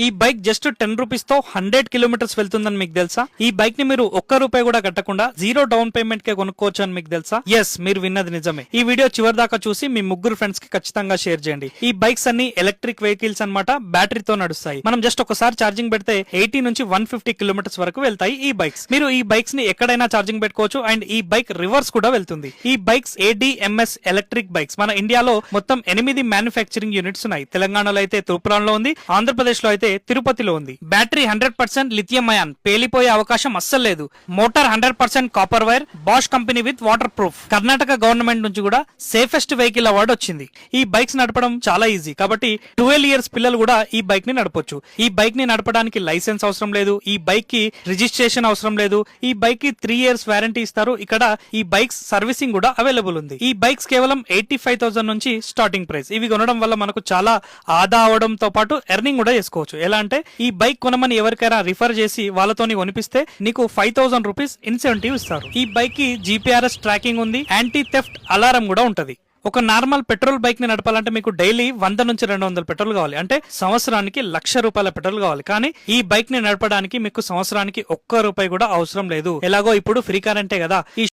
ఈ bike just 10 rupees తో 100 kilometres వెళ్తుందని మీకు తెలుసా? ఈ బైక్ ని మీరు ఒక్క రూపాయి కూడా కట్టకుండా 0 డౌన్ పేమెంట్ కే కొనుక్కోవచ్చు అని మీకు తెలుసా? ఎస్, మీరు విన్నది నిజమే. ఈ వీడియో చివరి దాకా చూసి మీ ముగ్గురు ఫ్రెండ్స్ కి ఖచ్చితంగా షేర్ చేయండి. ఈ బైక్స్ అన్ని ఎలక్ట్రిక్ వెహికల్స్ అన్నమాట, బ్యాటరీతో నడుస్తాయి. మనం జస్ట్ ఒకసారి ఛార్జింగ్ పెడితే 80 నుంచి 150 కిలోమీటర్స్ వరకు వెళ్తాయి ఈ బైక్స్. మీరు ఈ బైక్స్ ని ఎక్కడైనా ఛార్జింగ్ పెట్టుకోవచ్చు అండ్ ఈ బైక్ రివర్స్ కూడా వెళ్తుంది. ఈ బైక్స్ ADMS ఎలక్ట్రిక్ బైక్స్. మన ఇండియాలో మొత్తం 8 మ్యానుఫ్యాక్చరింగ్ యూనిట్స్ ఉన్నాయి. తెలంగాణలో అయితే తూర్పురాన్లో ఉంది, ఆంధ్రప్రదేశ్ లో అయితే తిరుపతిలో ఉంది. బ్యాటరీ 100% లిథియం అయాన్, పేలిపోయే అవకాశం అస్సలు లేదు. Motor 100% copper wire, Bosch company with waterproof. Karnataka government నుంచి కూడా సేఫెస్ట్ వెహికల్ అవార్డు వచ్చింది. ఈ బైక్స్ నడపడం చాలా ఈజీ కాబట్టి 12 ఇయర్స్ పిల్లలు కూడా ఈ బైక్ ని నడపొచ్చు. ఈ బైక్ ని నడపడానికి లైసెన్స్ అవసరం లేదు, ఈ బైక్ కి రిజిస్ట్రేషన్ అవసరం లేదు, ఈ బైక్ కి 3 ఇయర్స్ వారంటీ ఇస్తారు. ఇక్కడ ఈ బైక్స్ సర్వీసింగ్ కూడా అవైలబుల్ ఉంది. ఈ బైక్స్ కేవలం 85,000 నుంచి స్టార్టింగ్ ప్రైస్. ఇవి కొనడం వల్ల మనకు చాలా ఆదా అవడంతో పాటు ఎర్నింగ్ కూడా చేసుకోవచ్చు. ఎలా అంటే ఈ బైక్ కొనమని ఎవరికైనా రిఫర్ చేసి వాళ్ళతోని కొనిపిస్తే నీకు 5,000 రూపీస్ ఇన్సెంటివ్ ఇస్తారు. ఈ బైక్ కి GPS ట్రాకింగ్ ఉంది, యాంటీ థెఫ్ట్ అలారం కూడా ఉంటది. ఒక నార్మల్ పెట్రోల్ బైక్ ని నడపాలంటే మీకు డైలీ 100 నుంచి 200 పెట్రోల్ కావాలి, అంటే సంవత్సరానికి ₹1,00,000 పెట్రోల్ కావాలి. కానీ ఈ బైక్ ని నడపడానికి మీకు సంవత్సరానికి ఒక్క రూపాయి కూడా అవసరం లేదు. ఎలాగో ఇప్పుడు ఫ్రీ కరెంటే కదా, ఈ